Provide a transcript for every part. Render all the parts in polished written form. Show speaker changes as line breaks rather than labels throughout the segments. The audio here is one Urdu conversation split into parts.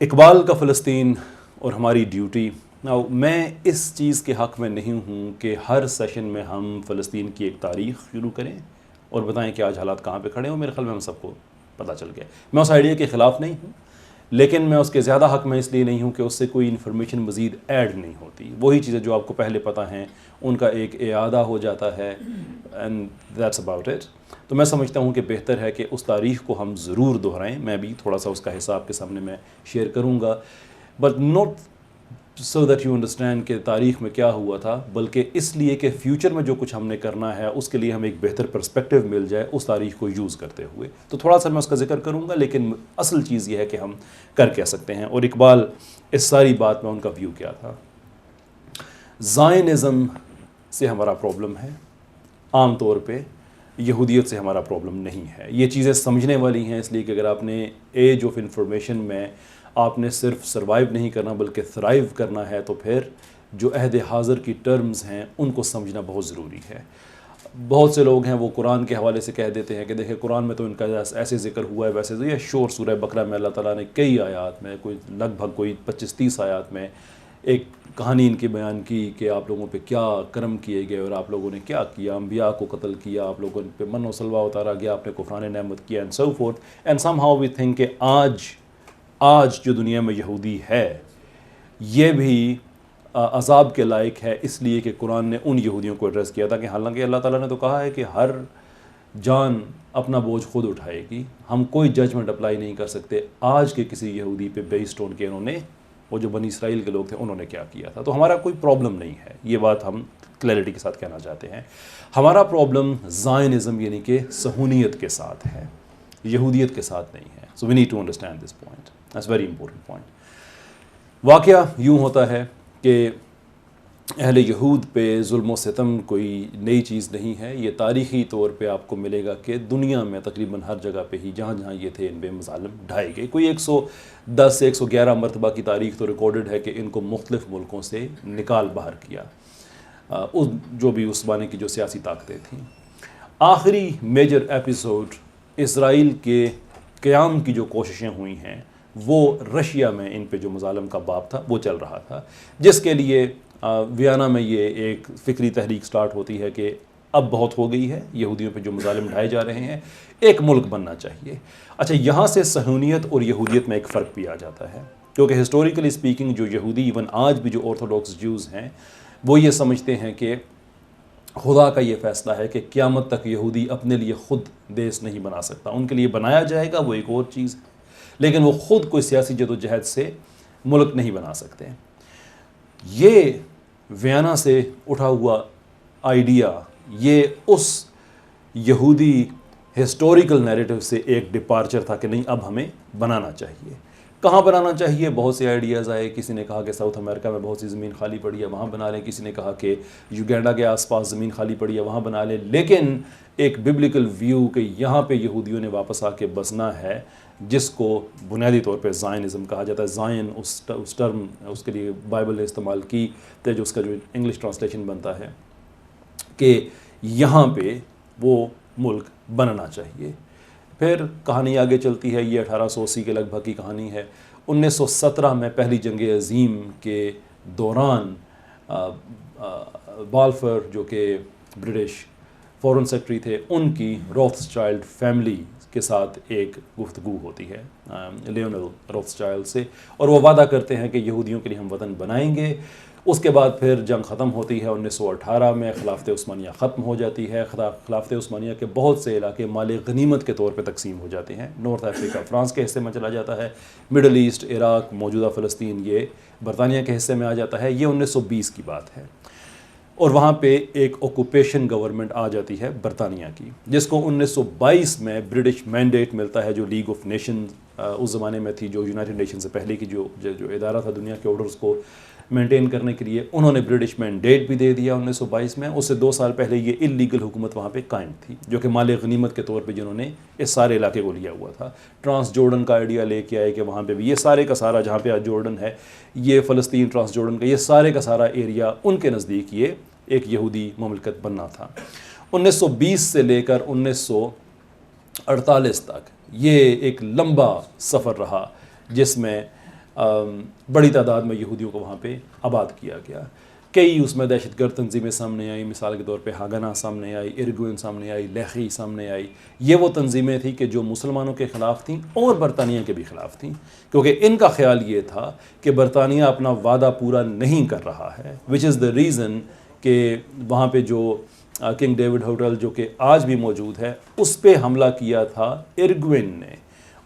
اقبال کا فلسطین اور ہماری ڈیوٹی. میں اس چیز کے حق میں نہیں ہوں کہ ہر سیشن میں ہم فلسطین کی ایک تاریخ شروع کریں اور بتائیں کہ آج حالات کہاں پہ کھڑے ہیں. میرے خیال میں ہم سب کو پتہ چل گیا. میں اس آئیڈیا کے خلاف نہیں ہوں، لیکن میں اس کے زیادہ حق میں اس لیے نہیں ہوں کہ اس سے کوئی انفارمیشن مزید ایڈ نہیں ہوتی. وہی چیزیں جو آپ کو پہلے پتہ ہیں ان کا ایک اعادہ ہو جاتا ہے، اینڈ دیٹس اباؤٹ اٹ. تو میں سمجھتا ہوں کہ بہتر ہے کہ اس تاریخ کو ہم ضرور دہرائیں. میں بھی تھوڑا سا اس کا حصہ آپ کے سامنے میں شیئر کروں گا، but not so that you understand کہ تاریخ میں کیا ہوا تھا، بلکہ اس لیے کہ فیوچر میں جو کچھ ہم نے کرنا ہے اس کے لیے ہمیں ایک بہتر پرسپیکٹیو مل جائے اس تاریخ کو یوز کرتے ہوئے. تو تھوڑا سا میں اس کا ذکر کروں گا، لیکن اصل چیز یہ ہے کہ ہم کر کیا سکتے ہیں. اور اقبال اس ساری بات میں ان کا ویو کیا تھا. زائنزم سے ہمارا پرابلم ہے، عام طور پہ یہودیت سے ہمارا پرابلم نہیں ہے. یہ چیزیں سمجھنے والی ہیں، اس لیے کہ اگر آپ نے ایج آف انفارمیشن میں آپ نے صرف سروائیو نہیں کرنا بلکہ تھرائیو کرنا ہے، تو پھر جو عہد حاضر کی ٹرمز ہیں ان کو سمجھنا بہت ضروری ہے. بہت سے لوگ ہیں وہ قرآن کے حوالے سے کہہ دیتے ہیں کہ دیکھیں قرآن میں تو ان کا ایسے ذکر ہوا ہے ویسے. یہ شور سورہ بقرہ میں اللہ تعالیٰ نے کئی آیات میں لگ بھگ 25-30 آیات میں ایک کہانی ان کی بیان کی کہ آپ لوگوں پہ کیا کرم کیے گئے اور آپ لوگوں نے کیا کیا. انبیاء کو قتل کیا، آپ لوگوں پہ من و سلوہ اتارا گیا، آپ نے کفران نعمت کیا، and so forth. And somehow we think کہ آج جو دنیا میں یہودی ہے یہ بھی عذاب کے لائق ہے، اس لیے کہ قرآن نے ان یہودیوں کو ایڈریس کیا تھا. کہ حالانکہ اللہ تعالیٰ نے تو کہا ہے کہ ہر جان اپنا بوجھ خود اٹھائے گی، ہم کوئی ججمنٹ اپلائی نہیں کر سکتے آج کے کسی یہودی پہ بیسڈ آن کے انہوں نے، وہ جو بنی اسرائیل کے لوگ تھے انہوں نے کیا کیا تھا. تو ہمارا کوئی پرابلم نہیں ہے، یہ بات ہم کلیئرٹی کے ساتھ کہنا چاہتے ہیں. ہمارا پرابلم زائنزم یعنی کہ صہیونیت کے ساتھ ہے، یہودیت کے ساتھ نہیں ہے. So we need to understand this point, that's very important point. واقعہ یوں ہوتا ہے کہ اہل یہود پہ ظلم و ستم کوئی نئی چیز نہیں ہے. یہ تاریخی طور پہ آپ کو ملے گا کہ دنیا میں تقریباً ہر جگہ پہ ہی جہاں جہاں یہ تھے ان پہ مظالم ڈھائے گئے. کوئی 110 سے 111 مرتبہ کی تاریخ تو ریکارڈڈ ہے کہ ان کو مختلف ملکوں سے نکال باہر کیا، جو بھی اس زمانے کی جو سیاسی طاقتیں تھیں. آخری میجر ایپیسوڈ اسرائیل کے قیام کی جو کوششیں ہوئی ہیں وہ رشیا میں ان پہ جو مظالم کا باب تھا وہ چل رہا تھا، جس کے لیے ویانا میں یہ ایک فکری تحریک سٹارٹ ہوتی ہے کہ اب بہت ہو گئی ہے، یہودیوں پہ جو مظالم ڈھائے جا رہے ہیں، ایک ملک بننا چاہیے. اچھا، یہاں سے صہیونیت اور یہودیت میں ایک فرق بھی آ جاتا ہے، کیونکہ ہسٹوریکلی اسپیکنگ جو یہودی ایون آج بھی جو آرتھوڈاکس جیوز ہیں وہ یہ سمجھتے ہیں کہ خدا کا یہ فیصلہ ہے کہ قیامت تک یہودی اپنے لیے خود دیس نہیں بنا سکتا. ان کے لیے بنایا جائے گا وہ ایک اور چیز ہے، لیکن وہ خود کوئی سیاسی جدوجہد سے ملک نہیں بنا سکتے. یہ ویانا سے اٹھا ہوا آئیڈیا یہ اس یہودی ہسٹوریکل نیریٹو سے ایک ڈپارچر تھا کہ نہیں اب ہمیں بنانا چاہیے. کہاں بنانا چاہیے؟ بہت سے آئیڈیاز آئے. کسی نے کہا کہ ساؤتھ امریکہ میں بہت سی زمین خالی پڑی ہے وہاں بنا لیں، کسی نے کہا کہ یوگینڈا کے آس پاس زمین خالی پڑی ہے وہاں بنا لیں. لیکن ایک ببلیکل ویو کہ یہاں پہ یہودیوں نے واپس آ کے بسنا ہے، جس کو بنیادی طور پہ زائنزم کہا جاتا ہے. زائن اس ٹرم اس کے لیے بائبل نے استعمال کی تو جو اس کا جو انگلش ٹرانسلیشن بنتا ہے کہ یہاں پہ وہ ملک بننا چاہیے. پھر کہانی آگے چلتی ہے. یہ 1880 کے لگ بھگ کی کہانی ہے. 1917 میں پہلی جنگ عظیم کے دوران بالفور جو کہ برٹش فورن سیکرٹری تھے، ان کی روتھسچائلڈ فیملی کے ساتھ ایک گفتگو ہوتی ہے لیونل روتھسچائلڈ سے، اور وہ وعدہ کرتے ہیں کہ یہودیوں کے لیے ہم وطن بنائیں گے. اس کے بعد پھر جنگ ختم ہوتی ہے. 1918 میں خلافت عثمانیہ ختم ہو جاتی ہے. خلافت عثمانیہ کے بہت سے علاقے مال غنیمت کے طور پہ تقسیم ہو جاتے ہیں. نارتھ افریقہ فرانس کے حصے میں چلا جاتا ہے. مڈل ایسٹ، عراق، موجودہ فلسطین یہ برطانیہ کے حصے میں آ جاتا ہے. یہ 1920 کی بات ہے، اور وہاں پہ ایک آکوپیشن گورنمنٹ آ جاتی ہے برطانیہ کی، جس کو 1922 میں برٹش مینڈیٹ ملتا ہے، جو لیگ آف نیشن اس زمانے میں تھی، جو یونائٹڈ نیشن سے پہلے کی جو ادارہ تھا دنیا کے آرڈرز کو مینٹین کرنے کے لیے. انہوں نے برٹش مینڈیٹ بھی دے دیا 1922 میں. اس سے 2 سال پہلے یہ اللیگل حکومت وہاں پہ قائم تھی، جو کہ مال غنیمت کے طور پہ جنہوں نے اس سارے علاقے کو لیا ہوا تھا. ٹرانس جورڈن کا آئیڈیا لے کے آئے کہ وہاں پہ بھی یہ سارے کا سارا جہاں پہ آج جورڈن ہے، یہ فلسطین ٹرانس جورڈن کا یہ سارے کا سارا ایریا ان کے نزدیک یہ ایک یہودی مملکت بننا تھا. 1920 سے لے کر 1948 تک یہ ایک لمبا سفر رہا، جس میں بڑی تعداد میں یہودیوں کو وہاں پہ آباد کیا گیا. کئی اس میں دہشت گرد تنظیمیں سامنے آئی، مثال کے طور پہ ہاگنا سامنے آئی، ارگوین سامنے آئی، لیخی سامنے آئی. یہ وہ تنظیمیں تھیں کہ جو مسلمانوں کے خلاف تھیں اور برطانیہ کے بھی خلاف تھیں، کیونکہ ان کا خیال یہ تھا کہ برطانیہ اپنا وعدہ پورا نہیں کر رہا ہے، وچ از دا ریزن کہ وہاں پہ جو کنگ ڈیوڈ ہوٹل جو کہ آج بھی موجود ہے اس پہ حملہ کیا تھا ارگوین نے،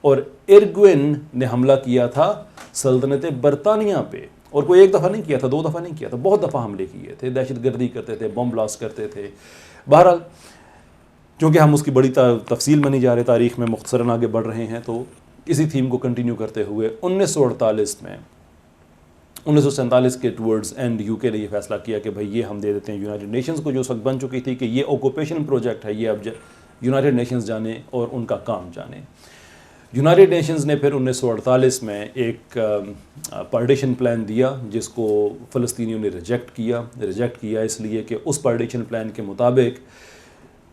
اور ارگوین نے حملہ کیا تھا سلطنت برطانیہ پہ. اور کوئی ایک دفعہ نہیں کیا تھا، 2 دفعہ نہیں کیا تھا، بہت دفعہ حملے کیے تھے، دہشت گردی کرتے تھے، بم بلاسٹ کرتے تھے. بہرحال چونکہ ہم اس کی بڑی تفصیل میں نہیں جا رہے، تاریخ میں مختصراً آگے بڑھ رہے ہیں، تو اسی تھیم کو کنٹینیو کرتے ہوئے 1948 میں 1947 کے ٹورڈز اینڈ یو کے نے یہ فیصلہ کیا کہ بھائی یہ ہم دے دیتے ہیں یونائٹڈ نیشنز کو، جو اس وقت بن چکی تھی کہ یہ آکوپیشن پروجیکٹ ہے، یہ اب یونائٹڈ نیشنز جانے اور ان کا کام جانے. یونائٹڈ نیشنز نے پھر 1948 میں ایک پارٹیشن پلان دیا جس کو فلسطینیوں نے ریجیکٹ کیا اس لیے کہ اس پارٹیشن پلان کے مطابق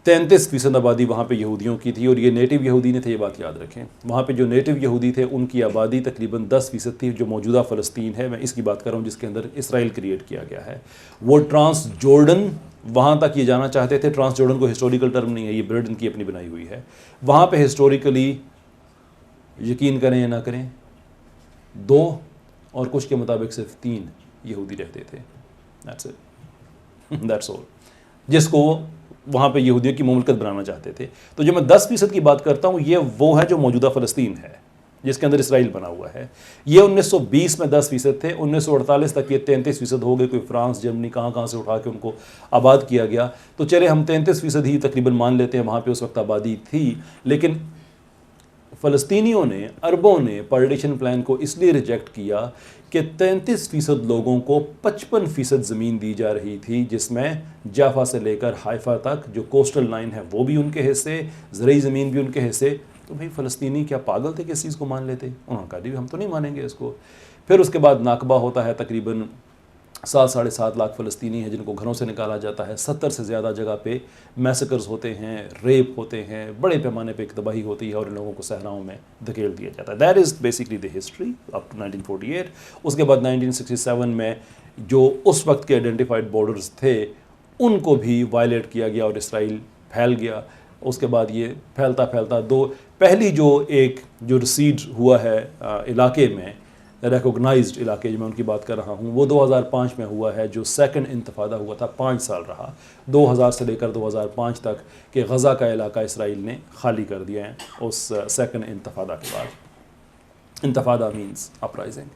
33% آبادی وہاں پہ یہودیوں کی تھی، اور یہ نیٹو یہودی نے تھے، یہ بات یاد رکھیں. وہاں پہ جو نیٹو یہودی تھے ان کی آبادی تقریباً 10% تھی، جو موجودہ فلسطین ہے، میں اس کی بات کر رہا ہوں جس کے اندر اسرائیل کریٹ کیا گیا ہے. وہ ٹرانس جورڈن وہاں تک یہ جانا چاہتے تھے. ٹرانس جورڈن کو ہسٹوریکل ٹرم نہیں ہے، یہ برڈن کی اپنی بنائی ہوئی ہے. وہاں پہ ہسٹوریکلی یقین کریں یا نہ کریں 2 اور کچھ کے مطابق صرف 3 یہودی رہتے تھے. That's all. جس کو وہاں پہ یہودیوں کی مملکت بنانا چاہتے تھے. تو جو میں 10% کی بات کرتا ہوں یہ وہ ہے جو موجودہ فلسطین ہے جس کے اندر اسرائیل بنا ہوا ہے. یہ 1920 میں 10% تھے، 1948 تک یہ 33% ہو گئے. کوئی فرانس جرمنی کہاں سے اٹھا کے ان کو آباد کیا گیا. تو چلے ہم 33% ہی تقریباً مان لیتے ہیں وہاں پہ اس وقت آبادی تھی. لیکن فلسطینیوں نے، عربوں نے پارٹیشن پلان کو اس لیے ریجیکٹ کیا کہ 33% لوگوں کو 55% زمین دی جا رہی تھی، جس میں جافا سے لے کر حائفہ تک جو کوسٹل لائن ہے وہ بھی ان کے حصے، زرعی زمین بھی ان کے حصے. تو بھئی فلسطینی کیا پاگل تھے کہ اس چیز کو مان لیتے؟ انہوں نے کہا بھی ہم تو نہیں مانیں گے اس کو. پھر اس کے بعد ناکبہ ہوتا ہے، تقریباً 7-7.5 لاکھ فلسطینی ہیں جن کو گھروں سے نکالا جاتا ہے. 70 سے زیادہ جگہ پہ میسیکرز ہوتے ہیں، ریپ ہوتے ہیں، بڑے پیمانے پہ ایک تباہی ہوتی ہے اور ان لوگوں کو صحراؤں میں دھکیل دیا جاتا ہے. That is basically the history up to 1948. اس کے بعد 1967 میں جو اس وقت کے آئیڈینٹیفائڈ بارڈرز تھے ان کو بھی وائلیٹ کیا گیا اور اسرائیل پھیل گیا. اس کے بعد یہ پھیلتا پہلی جو ریسیڈ ہوا ہے علاقے میں، ریکوگنائزڈ علاقے جو میں ان کی بات کر رہا ہوں، وہ 2005 میں ہوا ہے. جو سیکنڈ انتفاضہ ہوا تھا 5 سال رہا، 2000 سے لے کر 2005 تک، کہ غزہ کا علاقہ اسرائیل نے خالی کر دیا ہے اس سیکنڈ انتفاضہ کے بعد. انتفاضہ مینز اپرائزنگ.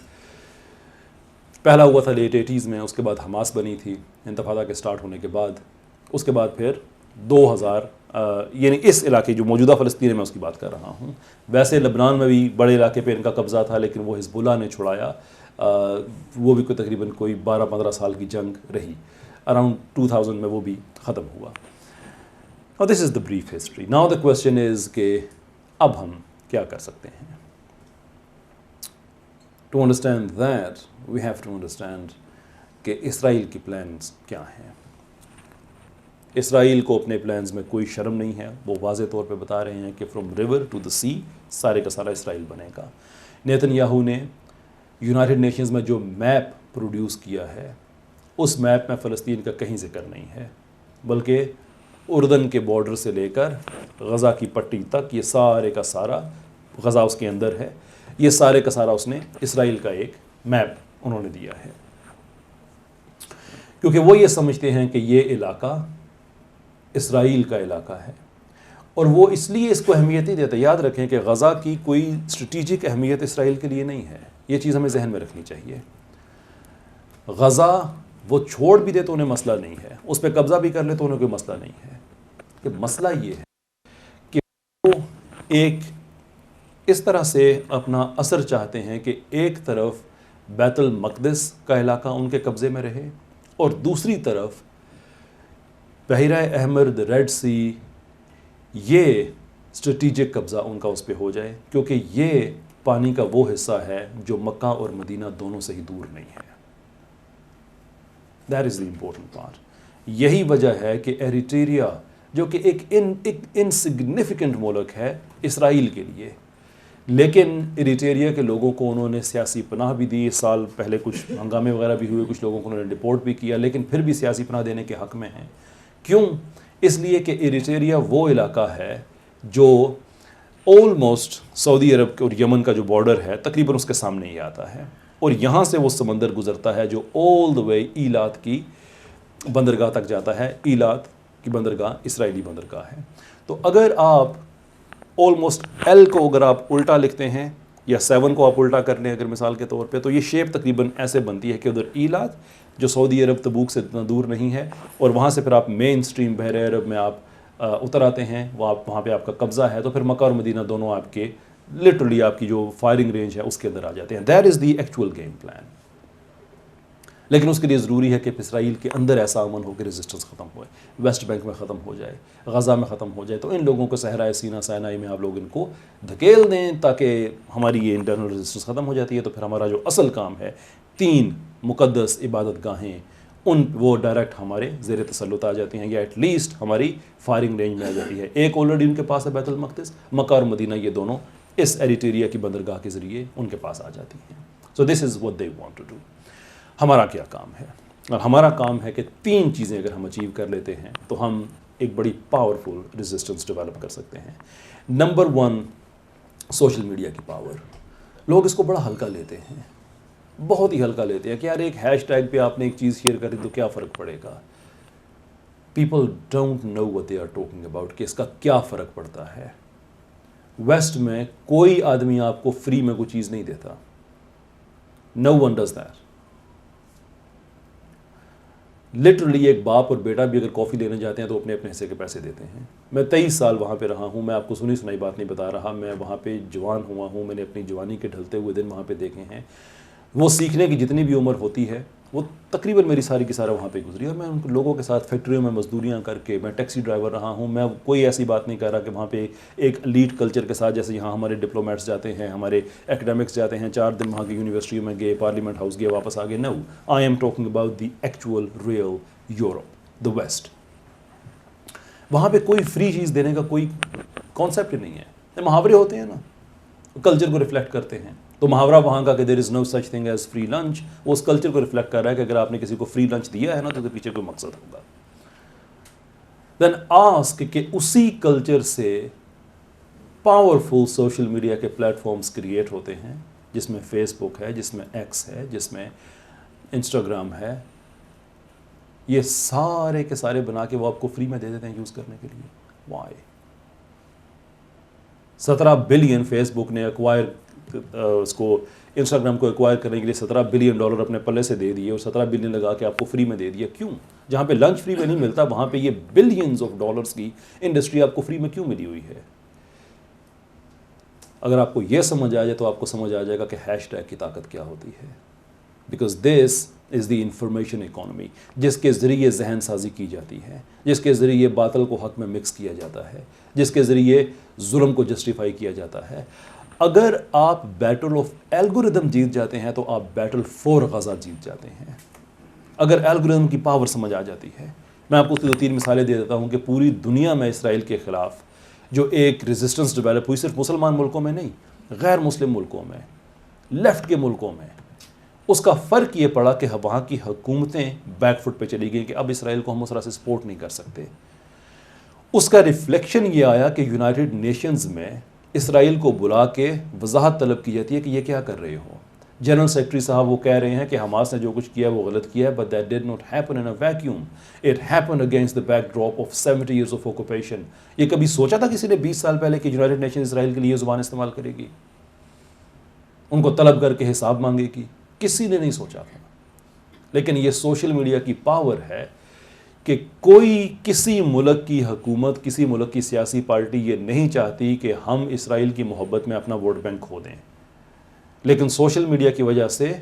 پہلا ہوا تھا لیٹ 80s میں، اس کے بعد حماس بنی تھی انتفاضہ کے سٹارٹ ہونے کے بعد. اس کے بعد پھر 2000 یعنی اس علاقے جو موجودہ فلسطین ہے میں اس کی بات کر رہا ہوں. ویسے لبنان میں بھی بڑے علاقے پہ ان کا قبضہ تھا لیکن وہ حزب اللہ نے چھڑایا. وہ بھی تقریباً کوئی 12-15 سال کی جنگ رہی. اراؤنڈ 2000 میں وہ بھی ختم ہوا. اور this is the brief history. Now the question is کہ اب ہم کیا کر سکتے ہیں. To understand that we have to understand کہ اسرائیل کی پلانز کیا ہیں. اسرائیل کو اپنے پلانز میں کوئی شرم نہیں ہے. وہ واضح طور پہ بتا رہے ہیں کہ فرام ریور ٹو دا سی سارے کا سارا اسرائیل بنے گا. نیتن یاہو نے یونائٹڈ نیشنز میں جو میپ پروڈیوس کیا ہے اس میپ میں فلسطین کا کہیں ذکر نہیں ہے، بلکہ اردن کے بارڈر سے لے کر غزہ کی پٹی تک یہ سارے کا سارا، غزہ اس کے اندر ہے، یہ سارے کا سارا اس نے اسرائیل کا ایک میپ انہوں نے دیا ہے. کیونکہ وہ یہ سمجھتے ہیں کہ یہ علاقہ اسرائیل کا علاقہ ہے، اور وہ اس لیے اس کو اہمیت نہیں دیتے. یاد رکھیں کہ غزہ کی کوئی اسٹریٹجک اہمیت اسرائیل کے لیے نہیں ہے. یہ چیز ہمیں ذہن میں رکھنی چاہیے. غزہ وہ چھوڑ بھی دے تو انہیں مسئلہ نہیں ہے، اس پہ قبضہ بھی کر لے تو انہیں کوئی مسئلہ نہیں ہے. کہ مسئلہ یہ ہے کہ وہ ایک اس طرح سے اپنا اثر چاہتے ہیں کہ ایک طرف بیت المقدس کا علاقہ ان کے قبضے میں رہے اور دوسری طرف بحیرہ احمر، ریڈ سی، یہ اسٹریٹجک قبضہ ان کا اس پہ ہو جائے، کیونکہ یہ پانی کا وہ حصہ ہے جو مکہ اور مدینہ دونوں سے ہی دور نہیں ہے. That is the important part. یہی وجہ ہے کہ ایریٹریا جو کہ ایک انسگنیفیکنٹ ملک ہے اسرائیل کے لیے، لیکن ایریٹریا کے لوگوں کو انہوں نے سیاسی پناہ بھی دی. اس سال پہلے کچھ ہنگامے وغیرہ بھی ہوئے, کچھ لوگوں کو انہوں نے ڈپورٹ بھی کیا, لیکن پھر بھی سیاسی پناہ دینے کے حق میں ہیں. کیوں؟ اس لیے کہ ایریٹریا وہ علاقہ ہے جو آلموسٹ سعودی عرب اور یمن کا جو بارڈر ہے تقریباً اس کے سامنے ہی آتا ہے, اور یہاں سے وہ سمندر گزرتا ہے جو آل دا وے ایلات کی بندرگاہ تک جاتا ہے. ایلات کی بندرگاہ اسرائیلی بندرگاہ ہے. تو اگر آپ آلموسٹ ایل کو اگر آپ الٹا لکھتے ہیں یا 7 کو آپ الٹا کر لیں اگر مثال کے طور پہ, تو یہ شیپ تقریباً ایسے بنتی ہے کہ ادھر ایلات جو سعودی عرب تبوک سے اتنا دور نہیں ہے, اور وہاں سے پھر آپ مین سٹریم بحر عرب میں آپ اتر آتے ہیں, وہاں پہ آپ کا قبضہ ہے, تو پھر مکہ اور مدینہ دونوں آپ کے لٹرلی آپ کی جو فائرنگ رینج ہے اس کے اندر آ جاتے ہیں. That is the actual game plan. لیکن اس کے لیے ضروری ہے کہ اسرائیل کے اندر ایسا امن ہو کہ ریزسٹنس ختم ہوئے, ویسٹ بینک میں ختم ہو جائے, غزہ میں ختم ہو جائے, تو ان لوگوں کو صحرائے سینا سینائی میں آپ لوگ ان کو دھکیل دیں تاکہ ہماری یہ انٹرنل ریزسٹنس ختم ہو جاتی ہے. تو پھر ہمارا جو اصل کام ہے 3 مقدس عبادت گاہیں وہ ڈائریکٹ ہمارے زیر تسلط آ جاتی ہیں, یا ایٹ لیسٹ ہماری فائرنگ رینج میں آ جاتی ہے. ایک آلریڈی ان کے پاس ہے بیت المقدس, مکہ اور مدینہ یہ دونوں اس ایریٹریا کی بندرگاہ کے ذریعے ان کے پاس آ جاتی ہیں. So this is what they want to do. ہمارا کیا کام ہے؟ اور ہمارا کام ہے کہ 3 چیزیں اگر ہم اچیو کر لیتے ہیں تو ہم ایک بڑی پاورفل ریزسٹنس ڈیولپ کر سکتے ہیں. نمبر 1, سوشل میڈیا کی پاور. لوگ اس کو بڑا ہلکا لیتے ہیں, بہت ہی ہلکا لیتے ہیں کہ یار ایک ہیش ٹیگ پہ آپ نے ایک چیز شیئر کر دی تو کیا فرق پڑے گا. People don't know what they are talking about, کہ اس کا کیا فرق پڑتا ہے. ویسٹ میں کوئی آدمی آپ کو فری میں کوئی چیز نہیں دیتا. نو ون ڈز دیٹ. لٹرلی ایک باپ اور بیٹا بھی اگر کافی لینے جاتے ہیں تو اپنے اپنے حصے کے پیسے دیتے ہیں. میں 23 سال وہاں پہ رہا ہوں, میں آپ کو سنی سنائی بات نہیں بتا رہا, میں وہاں پہ جوان ہوا ہوں, میں نے اپنی جوانی کے ڈھلتے ہوئے دن وہاں پہ دیکھے ہیں. وہ سیکھنے کی جتنی بھی عمر ہوتی ہے وہ تقریباً میری ساری کی سارا وہاں پہ گزری, اور میں ان لوگوں کے ساتھ فیکٹریوں میں مزدوریاں کر کے, میں ٹیکسی ڈرائیور رہا ہوں. میں کوئی ایسی بات نہیں کر رہا کہ وہاں پہ ایک لیڈ کلچر کے ساتھ جیسے یہاں ہمارے ڈپلومیٹس جاتے ہیں, ہمارے ایکڈیمکس جاتے ہیں, 4 دن وہاں کی یونیورسٹیوں میں گئے, پارلیمنٹ ہاؤس گئے, واپس آ گئے. No, I am talking about the actual real Europe, the west. وہاں پہ کوئی فری چیز دینے کا کوئی کانسیپٹ نہیں ہے. محاورے ہوتے ہیں نا, کلچر کو ریفلیکٹ کرتے ہیں. تو محاورہ وہاں کا کہ there is no such thing as free lunch, وہ اس کلچر کو ریفلیکٹ کر رہا ہے کہ اگر آپ نے کسی کو فری لنچ دیا ہے نا تو پیچھے کوئی مقصد ہوگا. دین آسک کہ اسی کلچر سے پاورفل سوشل میڈیا کے پلیٹ فارمز کریٹ ہوتے ہیں, جس میں فیس بک ہے, جس میں ایکس ہے, جس میں انسٹاگرام ہے. یہ سارے کے سارے بنا کے وہ آپ کو فری میں دے دیتے ہیں یوز کرنے کے لیے. وائی؟ 17 بلین فیس بک نے ایکوائر اس کو انسٹاگرام کو ایکوائر کرنے کے لیے $17 بلین اپنے پلے سے دے دیے, اور 17 بلین لگا کے آپ کو فری میں دے دیا. کیوں؟ جہاں پہ لنچ فری میں نہیں ملتا وہاں پہ یہ بلینز آف ڈالرز کی انڈسٹری آپ کو فری میں کیوں ملی ہوئی ہے. اگر آپ کو یہ سمجھ آ جائے تو آپ کو سمجھ آ جائے گا کہ ہیش ٹیگ کی طاقت کیا ہوتی ہے. Because this is the information economy, جس کے ذریعے ذہن سازی کی جاتی ہے, جس کے ذریعے باطل کو حق میں مکس کیا جاتا ہے, جس کے ذریعے ظلم کو جسٹیفائی کیا جاتا ہے. اگر آپ بیٹل آف الگوریدم جیت جاتے ہیں تو آپ بیٹل فور غزہ جیت جاتے ہیں. اگر الگوریدم کی پاور سمجھ آ جاتی ہے. میں آپ کو 2-3 مثالیں دے دیتا ہوں کہ پوری دنیا میں اسرائیل کے خلاف جو ایک ریزسٹنس ڈیولپ ہوئی, صرف مسلمان ملکوں میں نہیں, غیر مسلم ملکوں میں, لیفٹ کے ملکوں میں, اس کا فرق یہ پڑا کہ وہاں کی حکومتیں بیک فٹ پہ چلی گئیں کہ اب اسرائیل کو ہم اس طرح سے سپورٹ نہیں کر سکتے. اس کا ریفلیکشن یہ آیا کہ یونائٹڈ نیشنز میں اسرائیل کو بلا کے وضاحت طلب کی جاتی ہے کہ یہ کیا کر رہے ہو. جنرل سیکرٹری صاحب وہ کہہ رہے ہیں کہ حماس نے جو کچھ کیا وہ غلط کیا ہے, but that did not happen in a vacuum, it happen against the back drop of 70 years of occupation. یہ کبھی سوچا تھا کسی نے 20 سال پہلے کہ یونائٹڈ نیشن اسرائیل کے لیے زبان استعمال کرے گی, ان کو طلب کر کے حساب مانگے گی؟ کسی نے نہیں سوچا تھا. لیکن یہ سوشل میڈیا کی پاور ہے کہ کوئی کسی ملک کی حکومت, کسی ملک کی سیاسی پارٹی یہ نہیں چاہتی کہ ہم اسرائیل کی محبت میں اپنا ووٹ بینک کھو دیں, لیکن سوشل میڈیا کی وجہ سے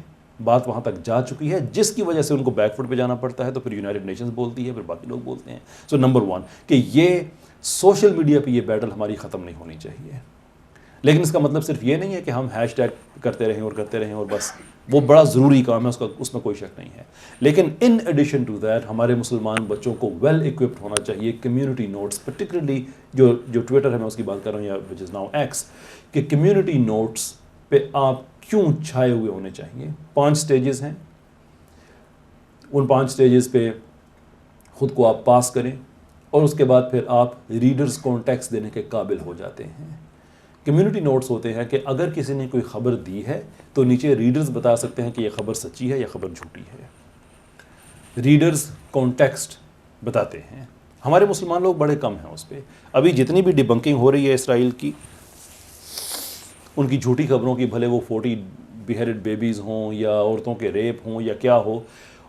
بات وہاں تک جا چکی ہے, جس کی وجہ سے ان کو بیک فٹ پہ جانا پڑتا ہے. تو پھر یونائٹڈ نیشنز بولتی ہے, پھر باقی لوگ بولتے ہیں. سو نمبر 1 کہ یہ سوشل میڈیا پہ یہ بیٹل ہماری ختم نہیں ہونی چاہیے. لیکن اس کا مطلب صرف یہ نہیں ہے کہ ہم ہیش ٹیگ کرتے رہیں اور بس، وہ بڑا ضروری کام ہے، اس میں کوئی شک نہیں ہے. لیکن ان ایڈیشن ٹو دیٹ ہمارے مسلمان بچوں کو ویل اکوپڈ ہونا چاہیے کمیونٹی نوٹس، پرٹیکولرلی جو ٹویٹر ہے میں اس کی بات کر رہا ہوں، یا وچ از ناؤ ایکس، کہ کمیونٹی نوٹس پہ آپ کیوں چھائے ہوئے ہونے چاہیے. 5 سٹیجز ہیں، ان 5 سٹیجز پہ خود کو آپ پاس کریں اور اس کے بعد پھر آپ ریڈرز کو ٹیکسٹ دینے کے قابل ہو جاتے ہیں. کمیونٹی نوٹس ہوتے ہیں کہ اگر کسی نے کوئی خبر دی ہے تو نیچے ریڈرز بتا سکتے ہیں کہ یہ خبر سچی ہے یا خبر جھوٹی ہے. ریڈرز کانٹیکسٹ بتاتے ہیں. ہمارے مسلمان لوگ بڑے کم ہیں اس پہ. ابھی جتنی بھی ڈیبنکنگ ہو رہی ہے اسرائیل کی، ان کی جھوٹی خبروں کی، بھلے وہ 40 بیہیڈڈ بیبیز ہوں یا عورتوں کے ریپ ہوں یا کیا ہو،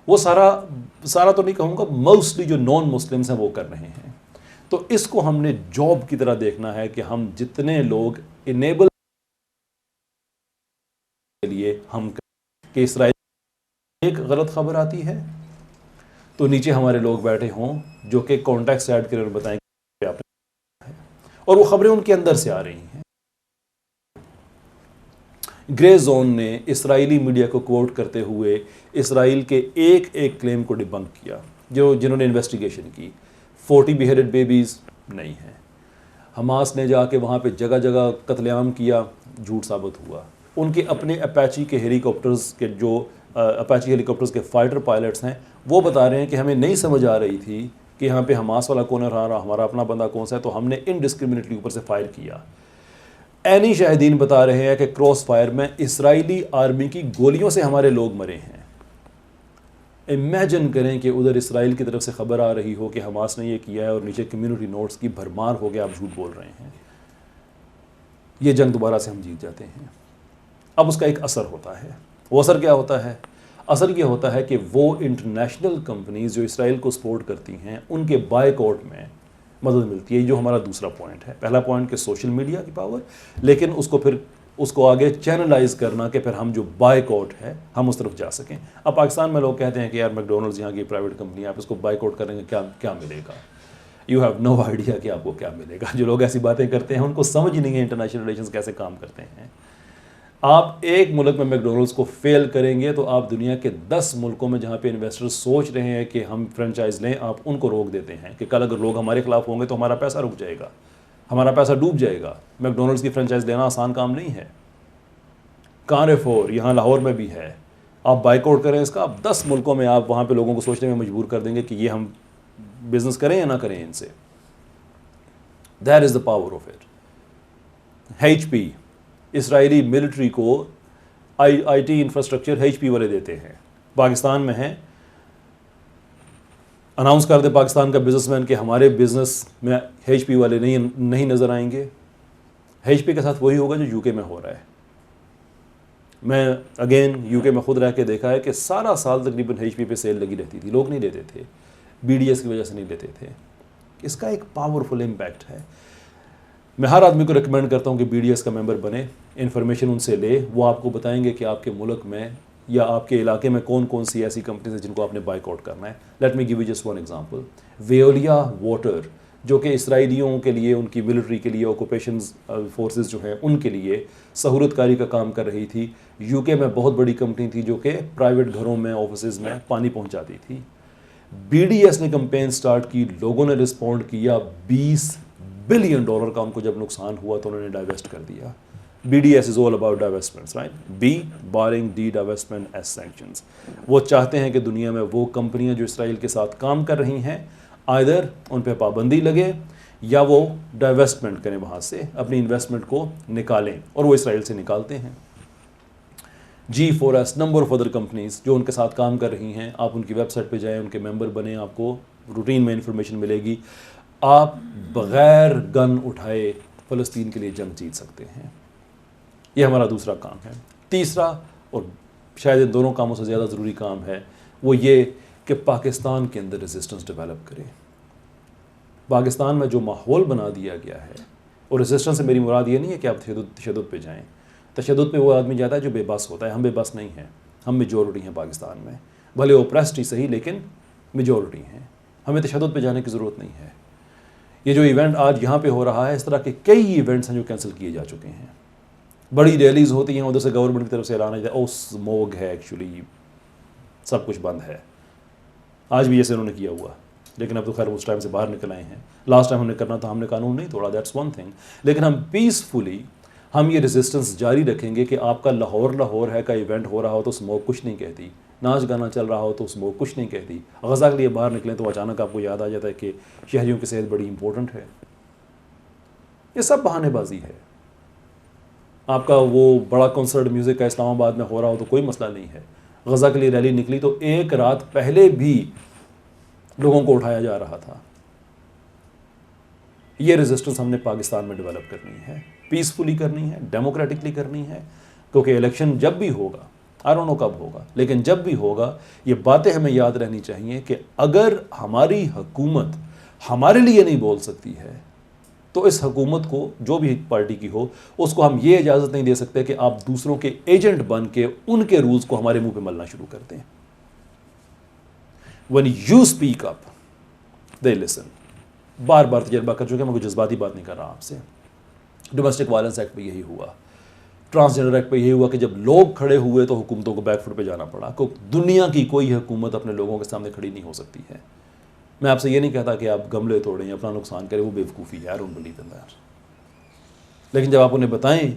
وہ سارا تو نہیں کہوں گا، موسٹلی جو نان مسلمس ہیں وہ کر رہے ہیں. تو اس کو ہم نے جاب کی طرح دیکھنا ہے کہ ہم جتنے لوگ انیبل کے لیے ہم کہ اسرائیل ایک غلط خبر آتی ہے تو نیچے ہمارے لوگ بیٹھے ہوں جو کہ کانٹیکٹ ایڈ کریں اور بتائیں کہ آپ نے، اور وہ خبریں ان کے اندر سے آ رہی ہیں. گرے زون نے اسرائیلی میڈیا کو کوٹ کرتے ہوئے اسرائیل کے ایک کلیم کو ڈیبنک کیا، جنہوں نے انویسٹیگیشن کی. 40 بیہیڈڈ بیبیز نہیں ہیں. حماس نے جا کے وہاں پہ جگہ جگہ قتل عام کیا، جھوٹ ثابت ہوا. ان کے اپنے اپیچی کے ہیلی کاپٹرز کے جو اپیچی ہیلی کاپٹرز کے فائٹر پائلٹس ہیں وہ بتا رہے ہیں کہ ہمیں نہیں سمجھ آ رہی تھی کہ یہاں پہ حماس والا کون ہے اور ہمارا اپنا بندہ کون سا ہے، تو ہم نے انڈسکرمنیٹلی اوپر سے فائر کیا. عینی شاہدین بتا رہے ہیں کہ کراس فائر میں اسرائیلی آرمی کی گولیوں سے ہمارے لوگ مرے ہیں. امیجن کریں کہ ادھر اسرائیل کی طرف سے خبر آ رہی ہو کہ حماس نے یہ کیا ہے اور نیچے کمیونٹی نوٹس کی بھرمار ہو گیا، آپ جھوٹ بول رہے ہیں. یہ جنگ دوبارہ سے ہم جیت جاتے ہیں. اب اس کا ایک اثر ہوتا ہے. وہ اثر کیا ہوتا ہے؟ اثر یہ ہوتا ہے کہ وہ انٹرنیشنل کمپنیز جو اسرائیل کو سپورٹ کرتی ہیں ان کے بائیکاٹ میں مدد ملتی ہے. جو ہمارا دوسرا پوائنٹ ہے. پہلا پوائنٹ کہ سوشل میڈیا کی پاور، لیکن اس کو آگے چینلائز کرنا کہ پھر ہم جو بائیکاٹ ہے ہم اس طرف جا سکیں. اب پاکستان میں لوگ کہتے ہیں کہ یار میکڈونلڈز یہاں کی پرائیویٹ کمپنی ہے، آپ اس کو بائیکاٹ کریں گے کیا ملے گا؟ یو ہیو نو آئیڈیا کہ آپ کو کیا ملے گا. جو لوگ ایسی باتیں کرتے ہیں ان کو سمجھ ہی نہیں ہے انٹرنیشنل ریلیشنز کیسے کام کرتے ہیں. آپ ایک ملک میں میکڈونلڈز کو فیل کریں گے تو آپ دنیا کے 10 ملکوں میں جہاں پہ انویسٹر سوچ رہے ہیں کہ ہم فرینچائز لیں، آپ ان کو روک دیتے ہیں کہ کل اگر لوگ ہمارے خلاف ہوں گے تو ہمارا پیسہ رک جائے گا، ہمارا پیسہ ڈوب جائے گا. میکڈونلڈز کی فرینچائز لینا آسان کام نہیں ہے. کارفور یہاں لاہور میں بھی ہے. آپ بائیکاٹ کریں اس کا، آپ 10 ملکوں میں آپ وہاں پہ لوگوں کو سوچنے میں مجبور کر دیں گے کہ یہ ہم بزنس کریں یا نہ کریں ان سے. That is the power of it. H P Israeli military کو I T infrastructure H P والے دیتے ہیں. پاکستان میں ہیں، اناؤنس کر دے پاکستان کا بزنس مین کہ ہمارے بزنس میں ایچ پی والے نہیں نظر آئیں گے. ایچ پی کے ساتھ وہی ہوگا جو یو کے میں ہو رہا ہے. میں اگین یو کے میں خود رہ کے دیکھا ہے کہ سارا سال تقریباً ایچ پی پہ سیل لگی رہتی تھی. لوگ نہیں لیتے تھے، بی ڈی ایس کی وجہ سے نہیں لیتے تھے. اس کا ایک پاورفل امپیکٹ ہے. میں ہر آدمی کو ریکمینڈ کرتا ہوں کہ بی ڈی ایس کا ممبر بنے، انفارمیشن ان سے لے. وہ آپ کو بتائیں گے کہ آپ کے ملک میں یا آپ کے علاقے میں کون کون سی ایسی کمپنیز ہیں جن کو آپ نے بائک آؤٹ کرنا ہے. Let me give you just one example. Veolia water جو کہ اسرائیلیوں کے لیے، ان کی ملٹری کے لیے، آکوپیشنز فورسز جو ہیں ان کے لیے سہولت کاری کا کام کر رہی تھی. یو کے میں بہت بڑی کمپنی تھی جو کہ پرائیویٹ گھروں میں، آفیسز میں پانی پہنچاتی تھی. بی ڈی ایس نے کمپین سٹارٹ کی، لوگوں نے رسپونڈ کیا. $20 بلین کا ان کو جب نقصان ہوا تو انہوں نے ڈائیویسٹ کر دیا. B D S is all about divestments, right? B barring D divestment is sanctions. وہ چاہتے ہیں کہ دنیا میں وہ کمپنیاں جو اسرائیل کے ساتھ کام کر رہی ہیں آئدر ان پہ پابندی لگے یا وہ ڈائیویسٹمنٹ کریں، وہاں سے اپنی انویسٹمنٹ کو نکالیں، اور وہ اسرائیل سے نکالتے ہیں. G4S number of other companies جو ان کے ساتھ کام کر رہی ہیں، آپ ان کی ویب سائٹ پہ جائیں، ان کے ممبر بنیں، آپ کو روٹین میں انفارمیشن ملے گی. آپ بغیر گن اٹھائے فلسطین کے لیے جنگ جیت سکتے ہیں. یہ ہمارا دوسرا کام ہے. تیسرا، اور شاید ان دونوں کاموں سے زیادہ ضروری کام ہے، وہ یہ کہ پاکستان کے اندر ریزسٹنس ڈیولپ کرے. پاکستان میں جو ماحول بنا دیا گیا ہے، اور ریزسٹنس سے میری مراد یہ نہیں ہے کہ آپ تشدد پہ جائیں. تشدد پہ وہ آدمی جاتا ہے جو بے بس ہوتا ہے. ہم بے بس نہیں ہیں، ہم میجورٹی ہیں پاکستان میں. بھلے اوپریسڈ ہی صحیح، لیکن میجورٹی ہیں. ہمیں تشدد پہ جانے کی ضرورت نہیں ہے. یہ جو ایونٹ آج یہاں پہ ہو رہا ہے، اس طرح کے کئی ایونٹس ہیں جو کینسل کیے جا چکے ہیں. بڑی ریلیز ہوتی ہیں, ادھر سے گورنمنٹ کی طرف سے اعلان آ جاتا ہے او اسموگ ہے, ایکچولی سب کچھ بند ہے. آج بھی جیسے انہوں نے کیا ہوا, لیکن اب تو خیر اس ٹائم سے باہر نکل آئے ہیں. لاسٹ ٹائم ہم نے کرنا تھا, ہم نے قانون نہیں توڑا, دیٹس ون تھنگ. لیکن ہم پیسفلی ہم یہ ریزسٹنس جاری رکھیں گے کہ آپ کا لاہور ہے کا ایونٹ ہو رہا ہو تو اسموگ کچھ نہیں کہتی, ناچ گانا چل رہا ہو تو اسموگ کچھ نہیں کہتی. غزہ کے لیے باہر نکلیں تو اچانک آپ کو یاد آ جاتا ہے کہ شہریوں کی صحت بڑی امپورٹنٹ ہے. یہ سب بہانے بازی ہے. آپ کا وہ بڑا کنسرٹ میوزک کا اسلام آباد میں ہو رہا ہو تو کوئی مسئلہ نہیں ہے. غزہ کے لیے ریلی نکلی تو ایک رات پہلے بھی لوگوں کو اٹھایا جا رہا تھا. یہ ریزسٹنس ہم نے پاکستان میں ڈیولپ کرنی ہے, پیسفلی کرنی ہے, ڈیموکریٹکلی کرنی ہے, کیونکہ الیکشن جب بھی ہوگا, آئی ڈونٹ نو کب ہوگا, لیکن جب بھی ہوگا یہ باتیں ہمیں یاد رہنی چاہیے کہ اگر ہماری حکومت ہمارے لیے نہیں بول سکتی ہے تو اس حکومت کو, جو بھی پارٹی کی ہو, اس کو ہم یہ اجازت نہیں دے سکتے کہ آپ دوسروں کے ایجنٹ بن کے ان کے رولز کو ہمارے منہ پہ ملنا شروع کر دیں. when you speak up they listen. بار بار تجربہ کر چکے, میں کوئی جذباتی بات نہیں کر رہا آپ سے. ڈومیسٹک وائلنس ایکٹ پہ یہی ہوا, ٹرانسجنڈر ایکٹ پہ یہی ہوا کہ جب لوگ کھڑے ہوئے تو حکومتوں کو بیک فٹ پہ جانا پڑا. دنیا کی کوئی حکومت اپنے لوگوں کے سامنے کھڑی نہیں ہو سکتی ہے. میں آپ سے یہ نہیں کہتا کہ آپ گملے توڑیں یا اپنا نقصان کریں, وہ بیوقوفی ہے, I don't believe in that. لیکن جب آپ انہیں بتائیں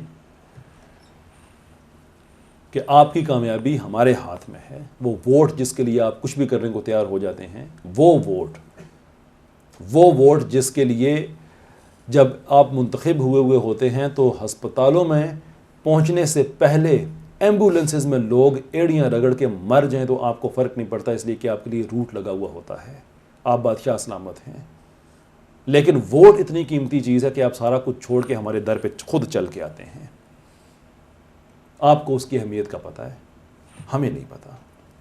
کہ آپ کی کامیابی ہمارے ہاتھ میں ہے, وہ ووٹ جس کے لیے آپ کچھ بھی کرنے کو تیار ہو جاتے ہیں, وہ ووٹ جس کے لیے جب آپ منتخب ہوئے ہوتے ہیں تو ہسپتالوں میں پہنچنے سے پہلے ایمبولینسز میں لوگ ایڑیاں رگڑ کے مر جائیں تو آپ کو فرق نہیں پڑتا, اس لیے کہ آپ کے لیے روٹ لگا ہوا ہوتا ہے, آپ بادشاہ سلامت ہیں. لیکن ووٹ اتنی قیمتی چیز ہے کہ آپ سارا کچھ چھوڑ کے ہمارے در پہ خود چل کے آتے ہیں. آپ کو اس کی اہمیت کا پتہ ہے, ہمیں نہیں پتا.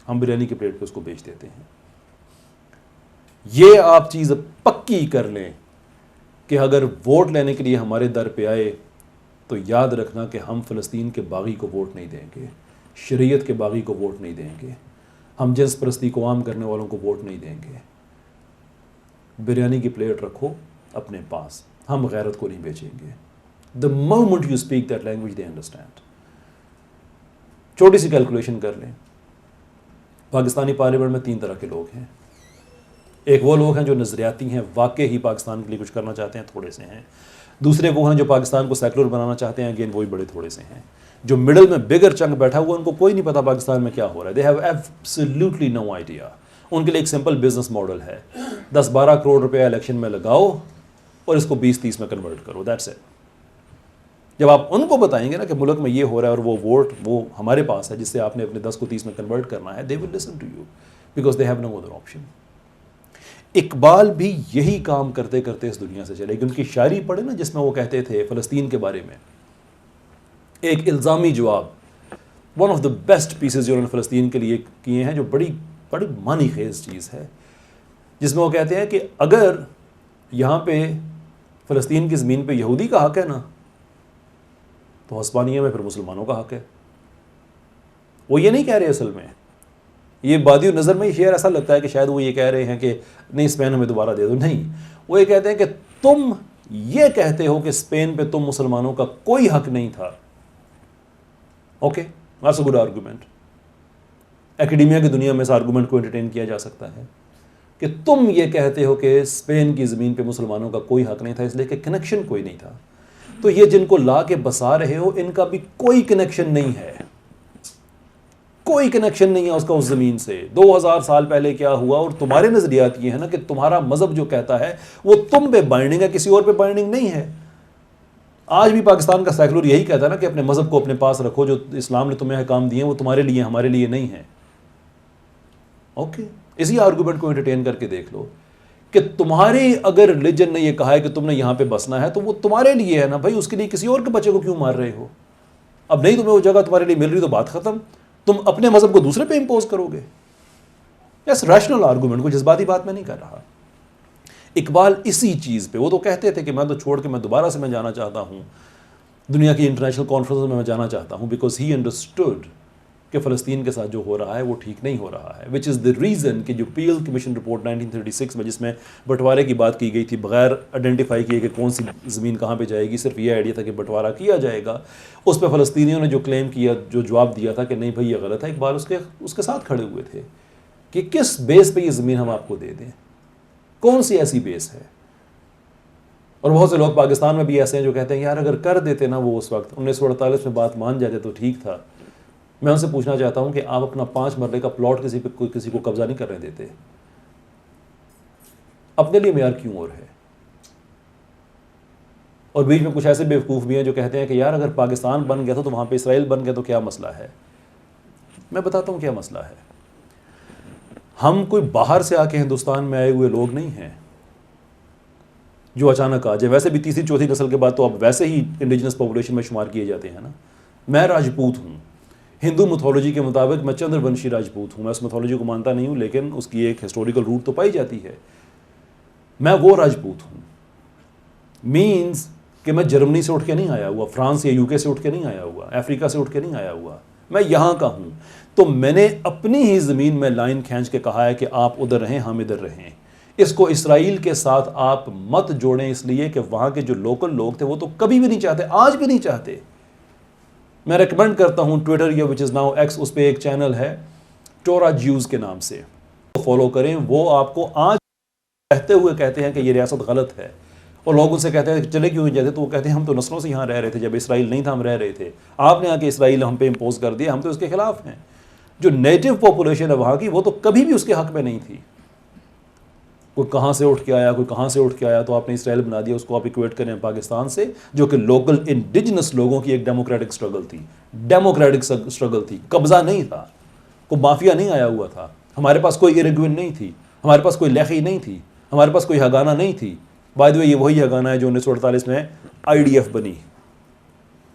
ہم بریانی کے پلیٹ پہ اس کو بیچ دیتے ہیں. یہ آپ چیز پکی کر لیں کہ اگر ووٹ لینے کے لیے ہمارے در پہ آئے تو یاد رکھنا کہ ہم فلسطین کے باغی کو ووٹ نہیں دیں گے, شریعت کے باغی کو ووٹ نہیں دیں گے, ہم جنس پرستی کو عام کرنے والوں کو ووٹ نہیں دیں گے. بریانی کی پلیٹ رکھو اپنے پاس, ہم غیرت کو نہیں بیچیں گے. The moment you speak that language they understand. چھوٹی سی کیلکولیشن کر لیں, پاکستانی پارلیمنٹ میں 3 طرح کے لوگ ہیں. ایک وہ لوگ ہیں جو نظریاتی ہیں, واقعی ہی پاکستان کے لیے کچھ کرنا چاہتے ہیں, تھوڑے سے ہیں. دوسرے وہ ہیں جو پاکستان کو سیکولر بنانا چاہتے ہیں, اگین وہی بڑے تھوڑے سے ہیں. جو مڈل میں بگر چنک بیٹھا ہوا, ان کو کوئی نہیں پتا پاکستان میں کیا ہو رہا ہے. They have absolutely no idea. ان کے لیے ایک سمپل بزنس ماڈل ہے, 10-12 کروڑ روپے الیکشن میں لگاؤ اور اس کو 20-30 میں کنورٹ کرو, دیٹس اٹ. جب آپ ان کو بتائیں گے نا کہ ملک میں یہ ہو رہا ہے اور وہ ووٹ وہ ہمارے پاس ہے جس سے آپ نے اپنے 10 کو 30 میں کنورٹ کرنا ہے, they will listen to you because they have no other option. Iqbal بھی یہی کام کرتے کرتے اس دنیا سے چلے گئے. ان کی شاعری پڑھے نا جس میں وہ کہتے تھے فلسطین کے بارے میں ایک الزامی جواب, one of the best pieces جو انہوں نے فلسطین کے لیے کیے ہیں, جو بڑی بڑی معنی خیز چیز ہے, جس میں وہ کہتے ہیں کہ اگر یہاں پہ فلسطین کی زمین پہ یہودی کا حق ہے نا تو ہسپانیہ میں پھر مسلمانوں کا حق ہے. وہ یہ نہیں کہہ رہے اصل میں, یہ بادی نظر میں یہ شعر ایسا لگتا ہے کہ شاید وہ یہ کہہ رہے ہیں کہ نہیں اسپین ہمیں دوبارہ دے دو, نہیں, وہ یہ کہتے ہیں کہ تم یہ کہتے ہو کہ اسپین پہ تم مسلمانوں کا کوئی حق نہیں تھا. Okay, that's a good argument. Academia کی دنیا میں اس آرگومنٹ کو انٹرٹین کیا جا سکتا ہے کہ تم یہ کہتے ہو کہ اسپین کی زمین پہ مسلمانوں کا کوئی حق نہیں تھا اس لیے کہ کنیکشن کوئی نہیں تھا. تو یہ جن کو لا کے بسا رہے ہو ان کا بھی کوئی کنیکشن نہیں ہے, کوئی کنیکشن نہیں ہے اس کا اس زمین سے. 2000 سال پہلے کیا ہوا, اور تمہارے نظریات یہ ہے نا کہ تمہارا مذہب جو کہتا ہے وہ تم پہ بائنڈنگ ہے, کسی اور پہ بائنڈنگ نہیں ہے. آج بھی پاکستان کا سیکولر یہی کہتا ہے نا کہ اپنے مذہب کو اپنے پاس رکھو, جو اسلام نے تمہیں احکام دیے ہیں وہ تمہارے لیے, ہمارے لیے نہیں ہے. اوکے, اسی آرگومنٹ کو انٹرٹین کر کے دیکھ لو کہ تمہاری اگر ریلیجن نے یہ کہا ہے کہ تم نے یہاں پہ بسنا ہے تو وہ تمہارے لیے ہے نا بھائی, اس کے لیے کسی اور کے بچے کو کیوں مار رہے ہو؟ اب نہیں تمہیں وہ جگہ تمہارے لیے مل رہی تو بات ختم, تم اپنے مذہب کو دوسرے پہ امپوز کرو گے. یس, ریشنل آرگومنٹ, کوئی جذباتی بات میں نہیں کر رہا. اقبال اسی چیز پہ, وہ تو کہتے تھے کہ میں تو چھوڑ کے میں دوبارہ سے میں جانا چاہتا ہوں دنیا کی انٹرنیشنل کانفرنس میں جانا چاہتا ہوں, بیکاز ہی انڈرسٹوڈ کہ فلسطین کے ساتھ جو ہو رہا ہے وہ ٹھیک نہیں ہو رہا ہے, وچ از دا ریزن کہ جو پیل کمیشن رپورٹ 1936 میں جس میں بٹوارے کی بات کی گئی تھی, بغیر آئیڈینٹیفائی کیے کہ کون سی زمین کہاں پہ جائے گی, صرف یہ آئیڈیا تھا کہ بٹوارہ کیا جائے گا, اس پہ فلسطینیوں نے جو کلیم کیا, جو جواب دیا تھا کہ نہیں بھائی یہ غلط ہے, اقبال اس کے ساتھ کھڑے ہوئے تھے کہ کس بیس پہ یہ زمین ہم آپ کو دے دیں, کون سی ایسی بیس ہے. اور بہت سے لوگ پاکستان میں بھی ایسے ہیں جو کہتے ہیں یار اگر کر دیتے نا وہ اس وقت 1948 میں بات مان جاتے تو ٹھیک تھا. میں ان سے پوچھنا چاہتا ہوں کہ آپ اپنا 5 مرلے کا پلاٹ کسی کو قبضہ نہیں کرنے دیتے, اپنے لیے معیار کیوں اور ہے؟ اور بیچ میں کچھ ایسے بیوقوف بھی ہیں جو کہتے ہیں کہ یار اگر پاکستان بن گیا تو وہاں پہ اسرائیل بن گیا تو کیا مسئلہ ہے. میں بتاتا ہوں کیا مسئلہ ہے. ہم کوئی باہر سے آ کے ہندوستان میں آئے ہوئے لوگ نہیں ہیں جو اچانک آ جائے. ویسے بھی تیسری چوتھی نسل کے بعد تو اب ویسے ہی انڈیجنس پاپولیشن میں شمار کیے جاتے ہیں نا. میں راجپوت ہوں, ہندو میتھولوجی کے مطابق میں چندر ونشی راجپوت ہوں. میں اس میتھولوجی کو مانتا نہیں ہوں لیکن اس کی ایک ہسٹوریکل روٹ تو پائی جاتی ہے. میں وہ راجپوت ہوں, مینز کہ میں جرمنی سے اٹھ کے نہیں آیا ہوا, فرانس یا UK سے اٹھ کے نہیں آیا ہوا, افریقہ سے اٹھ کے نہیں آیا ہوا, میں یہاں کا ہوں. تو میں نے اپنی ہی زمین میں لائن کھینچ کے کہا ہے کہ آپ ادھر رہیں ہم ادھر رہیں. اس کو اسرائیل کے ساتھ آپ مت جوڑیں, اس لیے کہ وہاں کے جو لوکل لوگ تھے وہ تو کبھی بھی نہیں چاہتے, آج بھی نہیں چاہتے. میں ریکمینڈ کرتا ہوں ٹویٹر یا وچ از ناؤ ایکس, اس پہ ایک چینل ہے ٹورا جیوز کے نام سے, فالو کریں. وہ آپ کو آج کہتے ہوئے کہتے ہیں کہ یہ ریاست غلط ہے, اور لوگ ان سے کہتے ہیں کہ چلے کیوں نہیں جاتے, تو وہ کہتے ہیں ہم تو نسلوں سے یہاں رہ رہے تھے, جب اسرائیل نہیں تھا ہم رہ رہے تھے, آپ نے آ کے اسرائیل ہم پہ امپوز کر دیا, ہم تو اس کے خلاف ہیں. جو نیٹو پاپولیشن ہے وہاں کی وہ تو کبھی بھی اس کے حق میں نہیں تھی. کوئی کہاں سے اٹھ کے آیا, کوئی کہاں سے اٹھ کے آیا, تو آپ نے اسرائیل بنا دیا. اس کو آپ ایکویٹ کریں پاکستان سے, جو کہ لوکل انڈیجنس لوگوں کی ایک ڈیموکریٹک اسٹرگل تھی. ڈیموکریٹک اسٹرگل تھی, قبضہ نہیں تھا, کوئی مافیا نہیں آیا ہوا تھا. ہمارے پاس کوئی ایرگوین نہیں تھی, ہمارے پاس کوئی لیخی نہیں تھی, ہمارے پاس کوئی ہگانا نہیں تھی. بائی دی وے یہ وہی ہگانا ہے جو 1948 میں IDF بنی,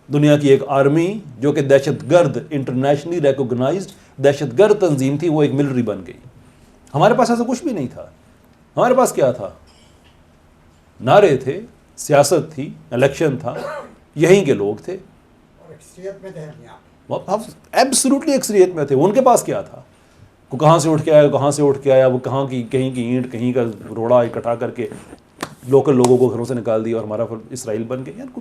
دنیا کی ایک آرمی جو کہ دہشت گرد, انٹرنیشنلی ریکوگنائزڈ دہشت گرد تنظیم تھی, وہ ایک ملٹری بن گئی. ہمارے پاس ایسا کچھ بھی نہیں تھا. ہمارے پاس کیا تھا؟ نعرے تھے, سیاست تھی, الیکشن تھا, یہیں کے لوگ تھے, ایبسولوٹلی اکثریت میں تھے. ان کے پاس کیا تھا؟ وہ کہاں سے اٹھ کے آیا, کہاں سے اٹھ کے آیا, وہ کہاں کی کہیں کی اینٹ, کہیں کا روڑا اکٹھا کر کے لوکل لوگوں کو گھروں سے نکال دیا اور ہمارا اسرائیل بن گیا. یار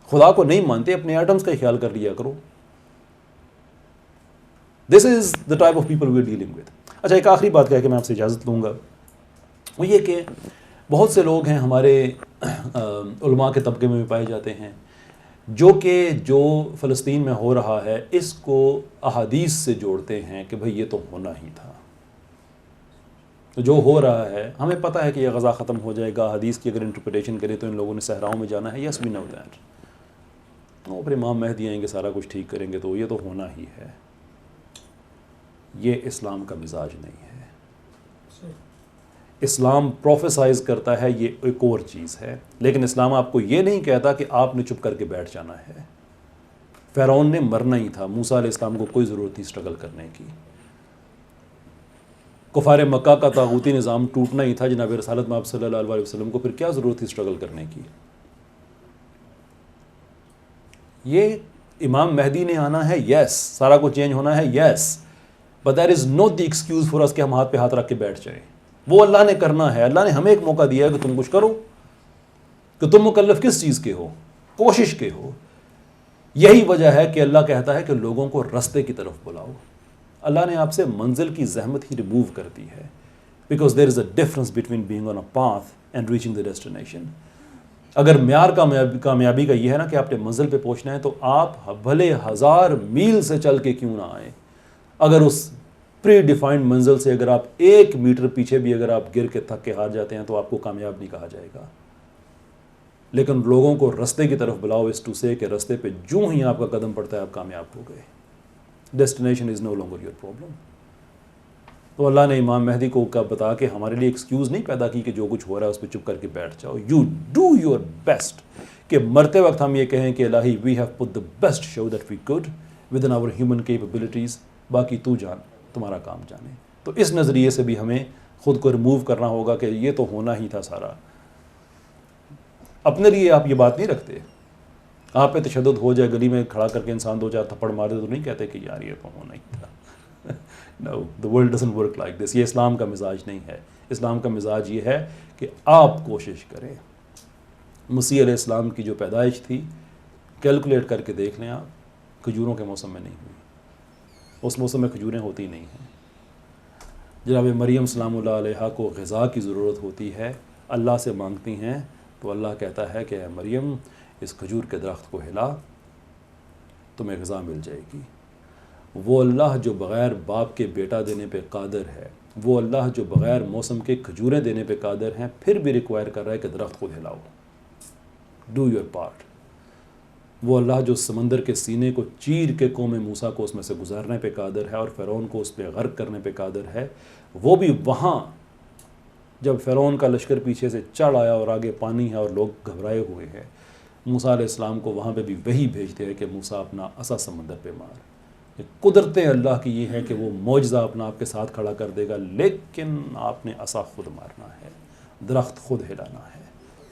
خدا کو نہیں مانتے, اپنے ایٹمز کا خیال کر لیا کرو. This is the type of people we are dealing with. اچھا, ایک آخری بات کہہ کے میں آپ سے اجازت لوں گا, وہ یہ کہ بہت سے لوگ ہیں ہمارے علماء کے طبقے میں بھی پائے جاتے ہیں جو فلسطین میں ہو رہا ہے اس کو احادیث سے جوڑتے ہیں کہ بھئی یہ تو ہونا ہی تھا. تو جو ہو رہا ہے ہمیں پتہ ہے کہ یہ غزہ ختم ہو جائے گا. حدیث کی اگر انٹرپریٹیشن کرے تو ان لوگوں نے صحراؤں میں جانا ہے. یس وی نو دیٹ. وہ پھر امام مہدی آئیں گے, سارا کچھ ٹھیک کریں گے, تو یہ تو ہونا ہی ہے. یہ اسلام کا مزاج نہیں ہے. اسلام پروفیسائز کرتا ہے یہ ایک اور چیز ہے, لیکن اسلام آپ کو یہ نہیں کہتا کہ آپ نے چپ کر کے بیٹھ جانا ہے. فرعون نے مرنا ہی تھا, موسیٰ علیہ السلام کو کوئی ضرورت تھی اسٹرگل کرنے کی. کفار مکہ کا طاغوتی نظام ٹوٹنا ہی تھا جناب رسالت مآب صلی اللہ علیہ وسلم کو, پھر کیا ضرورت تھی اسٹرگل کرنے کی. یہ امام مہدی نے آنا ہے, یس, سارا کچھ چینج ہونا ہے, yes, but that is not the excuse for us کہ ہم ہاتھ پہ ہاتھ رکھ کے بیٹھ جائیں. وہ اللہ نے کرنا ہے. اللہ نے ہمیں ایک موقع دیا ہے کہ تم کچھ کرو, کہ تم مکلف کس چیز کے ہو, کوشش کے ہو. یہی وجہ ہے کہ اللہ کہتا ہے کہ لوگوں کو رستے کی طرف بلاؤ. اللہ نے آپ سے منزل کی زحمت ہی ریموو کر دی ہے, because there is a difference between being on a path and reaching the destination. اگر معیار کامیابی کا یہ ہے نا کہ آپ نے منزل پہ پہنچنا ہے, تو آپ بھلے 1000 میل سے چل کے کیوں نہ آئیں, اگر اس پری ڈیفائنڈ منزل سے اگر آپ 1 میٹر پیچھے بھی اگر آپ گر کے تھک کے ہار جاتے ہیں تو آپ کو کامیاب نہیں کہا جائے گا. لیکن لوگوں کو رستے کی طرف بلاؤ, اس ٹو سے کہ رستے پہ جو ہی آپ کا قدم پڑتا ہے آپ کامیاب ہو گئے. Destination is no longer your problem. تو اللہ نے امام مہدی کو بتا کے ہمارے لیے ایکسکیوز نہیں پیدا کی کہ جو کچھ ہو رہا ہے اس پہ چپ کر کے بیٹھ جاؤ. یو ڈو یور بیسٹ, کہ مرتے وقت ہم یہ کہیں کہ الہی we have put the best show that we could within our human capabilities, باقی تو جان, تمہارا کام جانے. تو اس نظریے سے بھی ہمیں خود کو ریموو کرنا ہوگا کہ یہ تو ہونا ہی تھا سارا. اپنے لیے آپ یہ بات نہیں رکھتے, آپ پہ تشدد ہو جائے, گلی میں کھڑا کر کے انسان 2-4 تھپڑ مار دے تو نہیں کہتے کہ یار یہ تو ہونا ہی تھا. No, the world doesn't work like this. یہ اسلام کا مزاج نہیں ہے. اسلام کا مزاج یہ ہے کہ آپ کوشش کریں. مسیح علیہ السلام کی جو پیدائش تھی کیلکولیٹ کر کے دیکھ لیں آپ, کھجوروں کے موسم میں نہیں ہوئی. اس موسم میں کھجوریں ہوتی نہیں ہیں. جناب مریم سلام اللہ علیہا کو غذا کی ضرورت ہوتی ہے, اللہ سے مانگتی ہیں تو اللہ کہتا ہے کہ اے مریم اس کھجور کے درخت کو ہلا, تمہیں غذا مل جائے گی. وہ اللہ جو بغیر باپ کے بیٹا دینے پہ قادر ہے, وہ اللہ جو بغیر موسم کے کھجوریں دینے پہ قادر ہیں, پھر بھی ریکوائر کر رہا ہے کہ درخت کو ہلاؤ. Do your part. وہ اللہ جو سمندر کے سینے کو چیر کے قوم موسیٰ کو اس میں سے گزارنے پہ قادر ہے اور فرعون کو اس پہ غرق کرنے پہ قادر ہے, وہ بھی وہاں جب فرعون کا لشکر پیچھے سے چڑھ آیا اور آگے پانی ہے اور لوگ گھبرائے ہوئے ہیں, موسیٰ علیہ السلام کو وہاں پہ بھی وہی بھیجتے ہیں کہ موسیٰ اپنا عصا سمندر پہ مار. قدرتیں اللہ کی یہ ہے کہ وہ معجزہ اپنا آپ کے ساتھ کھڑا کر دے گا, لیکن آپ نے عصا خود مارنا ہے, درخت خود ہلانا ہے.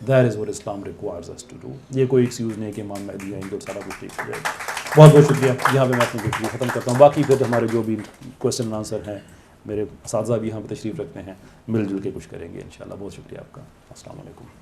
That is what Islam requires us to do. یہ کوئی ایکسکیوز نہیں کہ امام مہدی آئیں گے اور سارا کچھ ٹھیک ہو جائے گا. بہت بہت شکریہ. یہاں پہ میں اپنی گفتگو ختم کرتا ہوں. باقی پھر ہمارے جو بھی کوشچن اینڈ آنسر ہیں, میرے اساتذہ بھی یہاں پہ تشریف رکھتے ہیں, مل جل کے کچھ کریں گے انشاءاللہ. بہت شکریہ آپ کا. السلام علیکم.